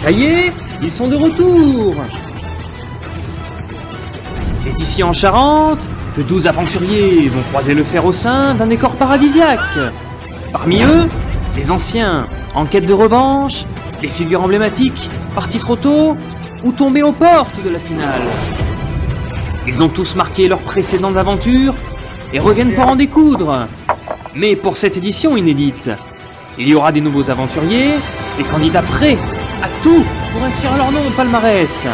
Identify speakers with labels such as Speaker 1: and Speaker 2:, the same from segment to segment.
Speaker 1: Ça y est, ils sont de retour. C'est ici en Charente que 12 aventuriers vont croiser le fer au sein d'un décor paradisiaque. Parmi eux, des anciens en quête de revanche, des figures emblématiques partis trop tôt ou tombés aux portes de la finale. Ils ont tous marqué leurs précédentes aventures et reviennent pour en découdre. Mais pour cette édition inédite, il y aura des nouveaux aventuriers, des candidats prêts à tout pour inscrire leur nom au palmarès.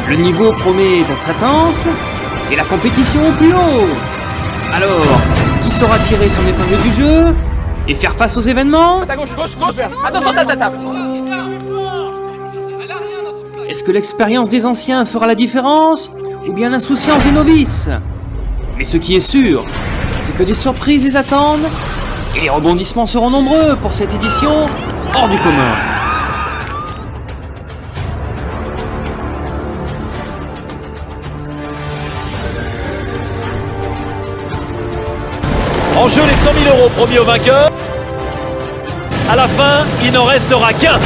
Speaker 1: Le niveau promet d'être intense et la compétition au plus haut. Alors, qui saura tirer son épingle du jeu et faire face aux événements?
Speaker 2: À gauche, attention ta table.
Speaker 1: Est-ce que l'expérience des anciens fera la différence ou bien l'insouciance des novices? Mais ce qui est sûr, c'est que des surprises les attendent et les rebondissements seront nombreux pour cette édition hors du commun.
Speaker 3: En jeu les 100 000 € promis au vainqueur. À la fin, il n'en restera qu'un.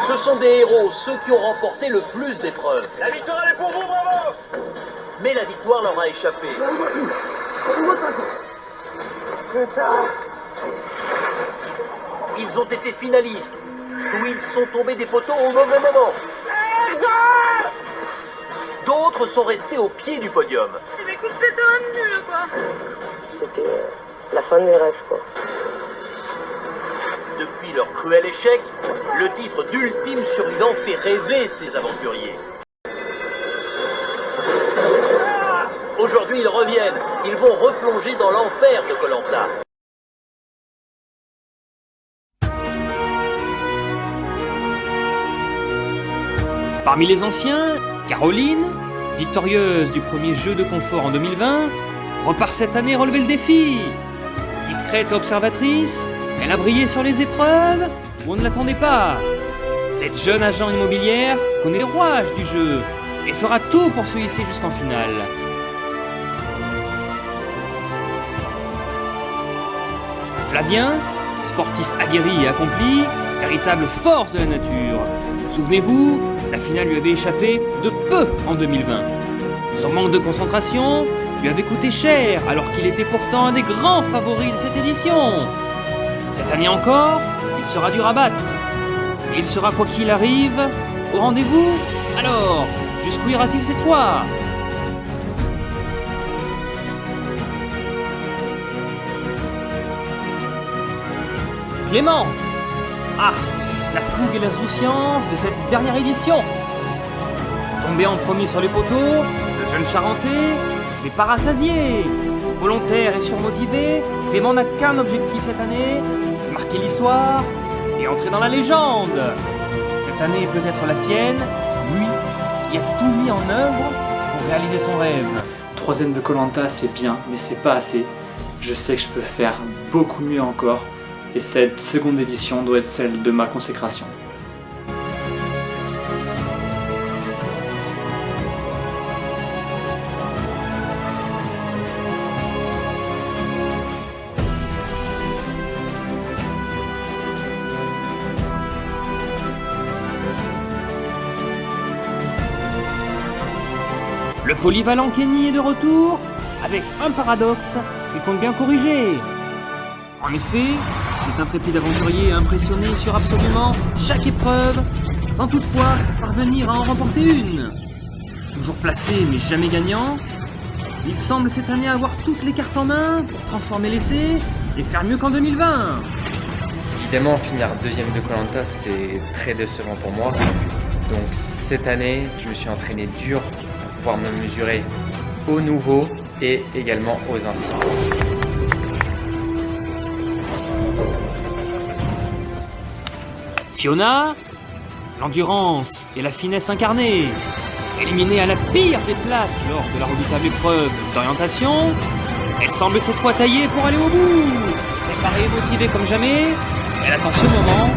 Speaker 4: Ce sont des héros, ceux qui ont remporté le plus d'épreuves.
Speaker 3: La victoire elle est pour vous, bravo.
Speaker 4: Mais la victoire leur a échappé. Ils ont été finalistes, où ils sont tombés des poteaux au mauvais moment. D'autres sont restés au pied du podium.
Speaker 5: Des coups de pétone nuls, quoi.
Speaker 6: C'était la fin de mes rêves, quoi.
Speaker 4: Depuis leur cruel échec, le titre d'ultime survivant fait rêver ces aventuriers. Aujourd'hui, ils reviennent. Ils vont replonger dans l'enfer de Koh-Lanta.
Speaker 1: Parmi les anciens, Caroline, victorieuse du premier jeu de confort en 2020, repart cette année relever le défi. Discrète et observatrice, elle a brillé sur les épreuves où on ne l'attendait pas. Cette jeune agent immobilière connaît les rouages du jeu et fera tout pour se hisser jusqu'en finale. Flavien, sportif aguerri et accompli, véritable force de la nature. Souvenez-vous, la finale lui avait échappé de peu en 2020. Son manque de concentration lui avait coûté cher alors qu'il était pourtant un des grands favoris de cette édition. Cette année encore, il sera dur à battre. Et il sera quoi qu'il arrive au rendez-vous. Alors, jusqu'où ira-t-il cette fois ? Clément. Ah, la fougue et l'insouciance de cette dernière édition. Tombé en premier sur les poteaux, le jeune Charentais n'est pas rassasié. Volontaire et surmotivé, Clément n'a qu'un objectif cette année, marquer l'histoire et entrer dans la légende. Cette année peut être la sienne, lui qui a tout mis en œuvre pour réaliser son rêve.
Speaker 7: Troisième de Koh-Lanta, c'est bien, mais c'est pas assez. Je sais que je peux faire beaucoup mieux encore. Et cette seconde édition doit être celle de ma consécration.
Speaker 1: Le polyvalent Kenny est de retour avec un paradoxe qu'il compte bien corriger. En effet, Cet intrépide aventurier a impressionné sur absolument chaque épreuve, sans toutefois parvenir à en remporter une. Toujours placé mais jamais gagnant, il semble cette année avoir toutes les cartes en main pour transformer l'essai et faire mieux qu'en 2020.
Speaker 8: Évidemment, finir deuxième de Koh-Lanta, c'est très décevant pour moi. Donc cette année, je me suis entraîné dur pour pouvoir me mesurer aux nouveaux et également aux anciens.
Speaker 1: Fiona, l'endurance et la finesse incarnée. Éliminée à la pire des places lors de la redoutable épreuve d'orientation, elle semble cette fois taillée pour aller au bout. Préparée et motivée comme jamais, elle attend ce moment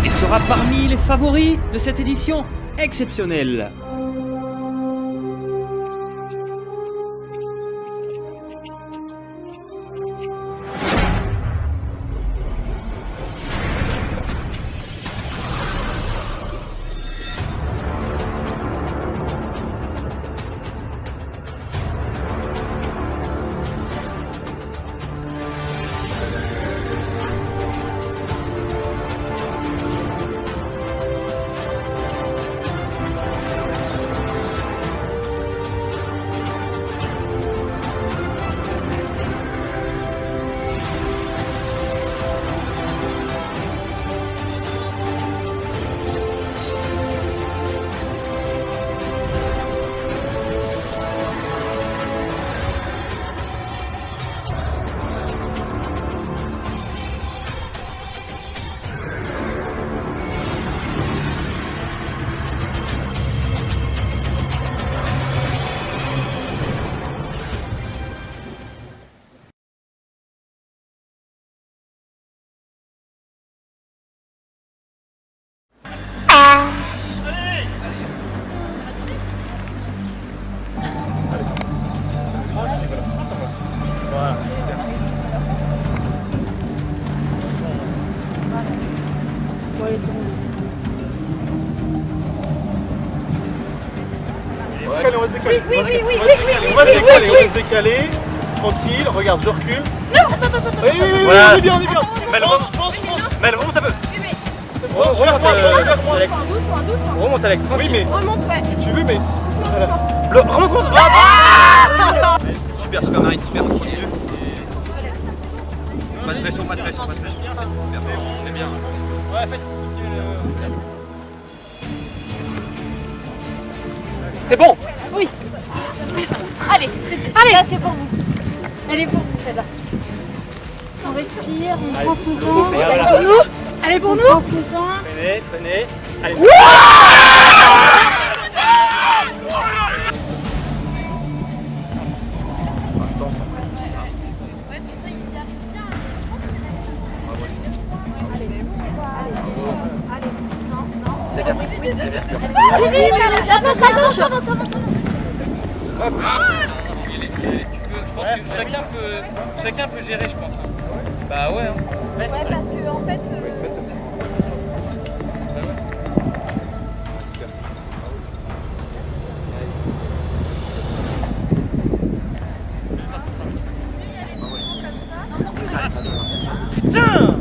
Speaker 1: et sera parmi les favoris de cette édition exceptionnelle.
Speaker 9: On va se décaler.
Speaker 5: Oui.
Speaker 9: On va se décaler. Tranquille, regarde, je recule.
Speaker 5: Non, attends.
Speaker 9: Oui,
Speaker 3: Voilà.
Speaker 9: on est bien.
Speaker 3: Mel,
Speaker 9: Pense.
Speaker 3: Mel, remonte un peu.
Speaker 9: Remonte, Alex.
Speaker 5: Doucement.
Speaker 9: Remonte, Alex. Oui, mais
Speaker 5: Remonte, ouais.
Speaker 9: si tu veux, mais.
Speaker 5: Doucement.
Speaker 3: Remonte.
Speaker 10: Super Marine, super, on continue. Pas de pression. Super, on est bien.
Speaker 9: Ouais, faites.
Speaker 2: C'est bon.
Speaker 5: Oui. Allez, là c'est pour vous. Elle est pour vous celle-là. On respire, on prend son temps.
Speaker 3: voilà.
Speaker 5: Elle est pour nous. Elle est pour nous. On prend son temps.
Speaker 3: Prenez. Allez.
Speaker 5: Avance.
Speaker 10: Je pense que chacun peut gérer, je pense. Bah ouais.
Speaker 5: Ouais, parce que en fait.
Speaker 3: Putain!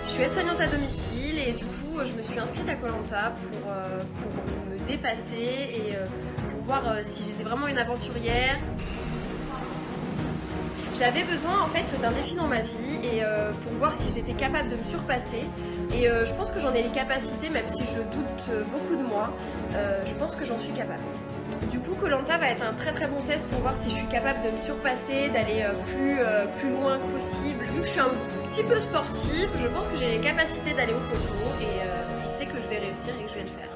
Speaker 11: Je suis aide-soignante à domicile et du coup je me suis inscrite à Koh-Lanta pour me dépasser et pour voir si j'étais vraiment une aventurière. J'avais besoin en fait d'un défi dans ma vie et pour voir si j'étais capable de me surpasser et je pense que j'en ai les capacités, même si je doute beaucoup de moi, je pense que j'en suis capable. Du coup, Koh-Lanta va être un très très bon test pour voir si je suis capable de me surpasser, d'aller plus loin que possible. Vu que je suis un petit peu sportive, je pense que j'ai les capacités d'aller au poteau et je sais que je vais réussir et que je vais le faire.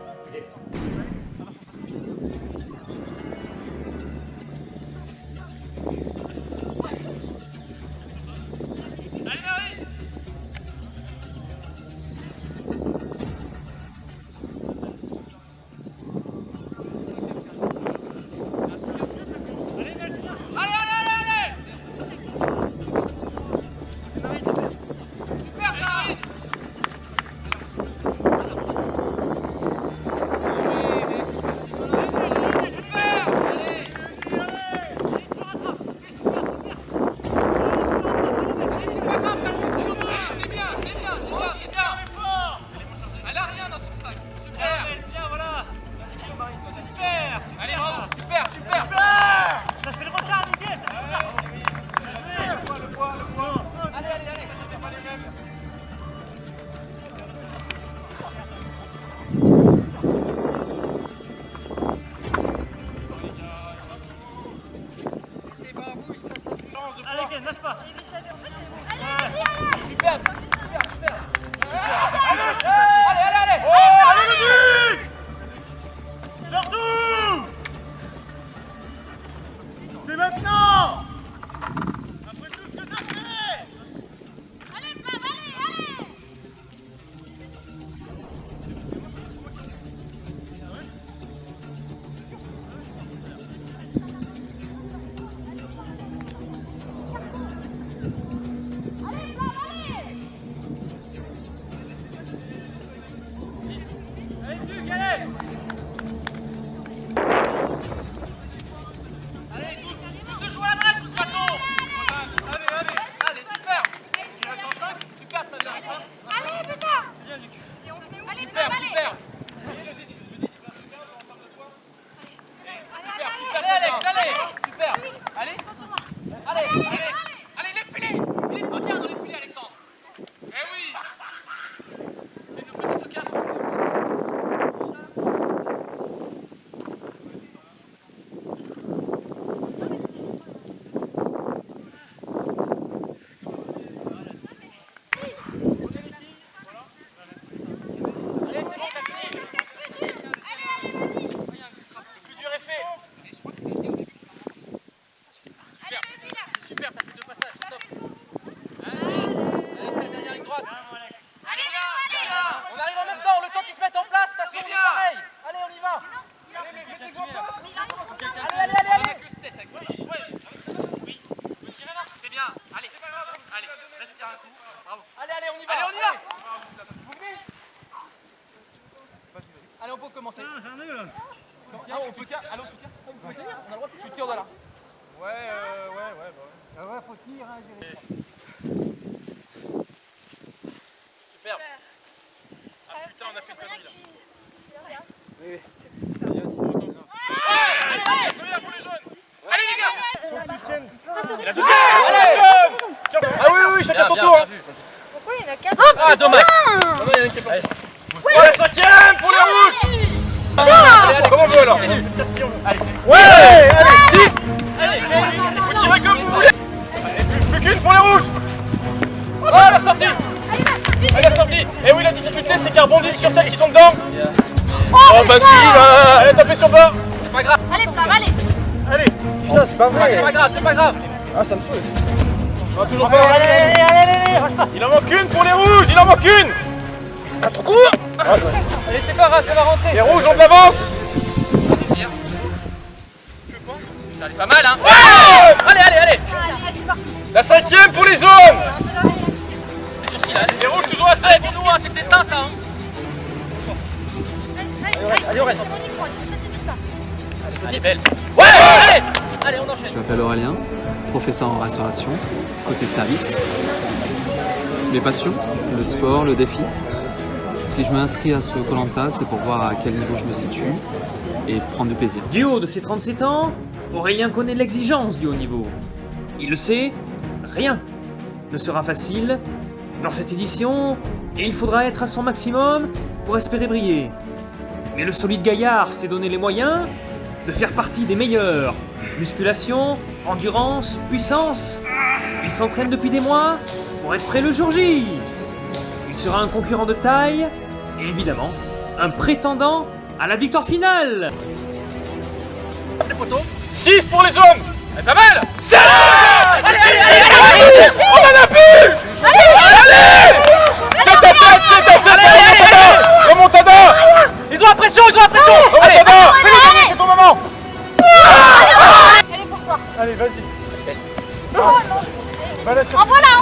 Speaker 2: Allez, on peut commencer. Ah, on peut tirer. Allez, on peut tirer. On a le droit de... Tu tires de là.
Speaker 9: Ouais.
Speaker 2: Ah ouais, faut tirer. Super.
Speaker 9: Ah putain, on a fait une connerie là.
Speaker 2: Oui.
Speaker 9: Allez les gars. Il a tout
Speaker 2: Allez.
Speaker 9: Ah oui, chacun son tour.
Speaker 5: Pourquoi il y en a 4?
Speaker 2: Ah, dommage.
Speaker 9: Non, il y en a qui est pas. Oh, la cinquième pour les rouges. Comment on veut alors? Allez. Ouais. Allez, 6.
Speaker 2: Allez.
Speaker 9: Vous tirez comme vous voulez. Plus qu'une pour les rouges. Oh, la sortie. Elle est sortie. Et oui, la difficulté c'est qu'elle rebondisse sur celles qui sont dedans. Oh, facile. Allez, tapez sur bord.
Speaker 2: C'est pas grave.
Speaker 5: Allez, Flav, allez.
Speaker 9: Allez. Putain, c'est pas vrai.
Speaker 2: C'est pas grave, c'est pas grave.
Speaker 9: Ah, ça me saoule. On va toujours pas. Allez. Il en manque une pour les rouges. Il en manque une. Ah, trop court.
Speaker 2: Allez, c'est pas grave, ça va rentrer.
Speaker 9: Les rouges ont de l'avance.
Speaker 2: Putain, elle est pas mal, hein.
Speaker 9: Ouais.
Speaker 2: Allez.
Speaker 5: C'est parti.
Speaker 9: La cinquième pour les jaunes.
Speaker 2: Les sourcils, là.
Speaker 9: Les rouges toujours à 7.
Speaker 2: Pour nous, hein, c'est le destin, ça. Hein.
Speaker 5: Allez, Aurèle. C'est mon micro, tu ne précipites pas.
Speaker 2: Elle est belle. Ouais. Allez, on enchaîne.
Speaker 12: Je m'appelle Aurélien, professeur en restauration, côté service. Mes passions, le sport, le défi. Si je m'inscris à ce Koh-Lanta, c'est pour voir à quel niveau je me situe et prendre du plaisir.
Speaker 1: Du haut de ses 37 ans, Aurélien connaît l'exigence du haut niveau. Il le sait, rien ne sera facile dans cette édition et il faudra être à son maximum pour espérer briller. Mais le solide gaillard s'est donné les moyens de faire partie des meilleurs. Musculation, endurance, puissance. Il s'entraîne depuis des mois pour être prêt le jour J. Il sera un concurrent de taille et évidemment un prétendant à la victoire finale.
Speaker 9: 6 pour les hommes. Elle est pas mal. 7.
Speaker 2: Allez,
Speaker 9: on en a plus. Allez 7 à 7, 7 à 7. Remontada.
Speaker 2: Ils ont la pression,
Speaker 9: Remontada.
Speaker 2: Fais-les, c'est ton moment.
Speaker 5: Elle est pour toi.
Speaker 9: Allez, vas-y.
Speaker 5: Envoie-la.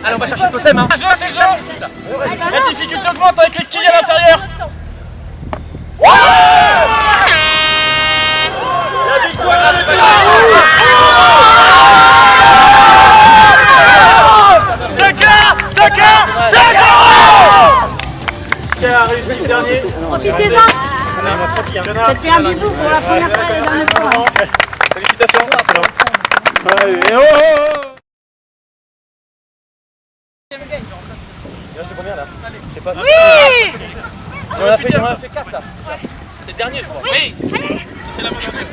Speaker 2: Allez, on va chercher le totem. Hein.
Speaker 9: La difficulté augmente avec les quilles à l'intérieur. La victoire, c'est pas grave. Qui a réussi le dernier?
Speaker 5: Profitez-en. Faites un bisou pour la première fois et la dernière fois.
Speaker 9: Félicitations. Allez, Il reste combien là? Je sais pas.
Speaker 5: Oui.
Speaker 9: On en a fait 4 là.
Speaker 2: C'est le dernier, je crois.
Speaker 5: Oui. Allez.
Speaker 9: C'est la bonne affaire.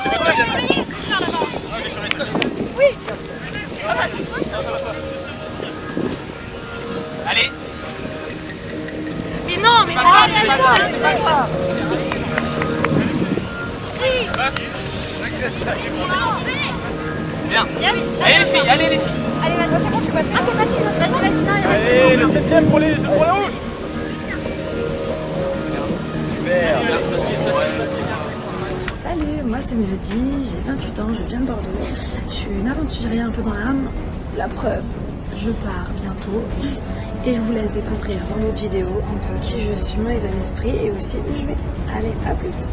Speaker 5: C'est
Speaker 9: votre deuxième.
Speaker 5: Oui.
Speaker 2: Allez.
Speaker 5: Mais non, mais
Speaker 2: c'est pas grave, c'est pas grave.
Speaker 5: Oui.
Speaker 2: Bien.
Speaker 5: Yes.
Speaker 2: Allez les filles.
Speaker 5: Allez, vas-y, c'est bon, je suis passée. Ah, c'est facile, vas-y.
Speaker 9: Allez, le 7ème pour les rouges. Super.
Speaker 13: Salut, moi c'est Mélodie, j'ai 28 ans, je viens de Bordeaux. Je suis une aventurière un peu dans l'âme. La preuve, je pars bientôt. Et je vous laisse découvrir dans l'autre vidéo un peu qui je suis, mon état d'esprit et aussi où je vais. Allez, à plus.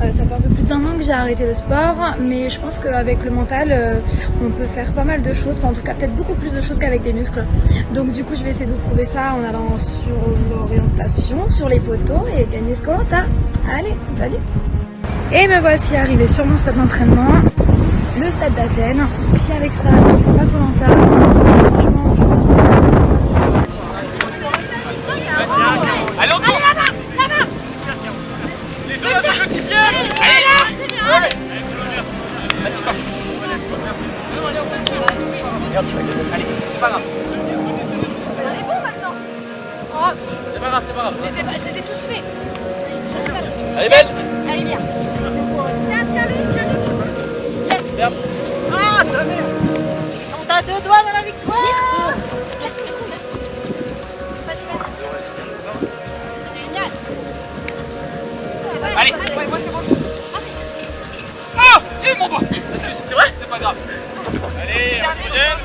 Speaker 13: Ça fait un peu plus d'1 an que j'ai arrêté le sport, mais je pense qu'avec le mental, on peut faire pas mal de choses, enfin en tout cas peut-être beaucoup plus de choses qu'avec des muscles. Donc du coup je vais essayer de vous prouver ça en allant sur l'orientation, sur les poteaux et gagner ce Koh-Lanta. Allez, salut! Et me voici arrivée sur mon stade d'entraînement, le stade d'Athènes. Si avec ça je ne prends pas Koh-Lanta, franchement je pense que...
Speaker 2: Allez, on tourne. Les jeux, c'est le 10e. Allez là, c'est bien. Allez, c'est pas grave.
Speaker 5: On est bon maintenant.
Speaker 2: C'est pas grave, c'est pas grave.
Speaker 5: Je les ai tous faits.
Speaker 2: Allez, belle.
Speaker 5: Allez, bien. Tiens-le.
Speaker 2: Ferme.
Speaker 5: Ah, t'as vu. Ils sont à 2 doigts dans la victoire. Merci. Génial.
Speaker 2: Allez.
Speaker 5: Ouais, moi c'est bon.
Speaker 2: Ah, et mon doigt. Excuse, c'est vrai? C'est pas grave. Allez, on se gêne.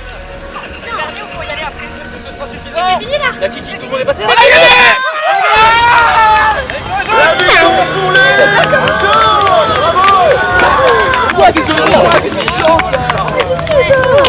Speaker 5: C'est le dernier, il faut y aller après.
Speaker 2: Ce sera suffisant.
Speaker 5: C'est fini là.
Speaker 2: La kiki, tout le monde est passé.
Speaker 5: Allez,
Speaker 9: La victoire pour les... Bravo.
Speaker 5: Bravo.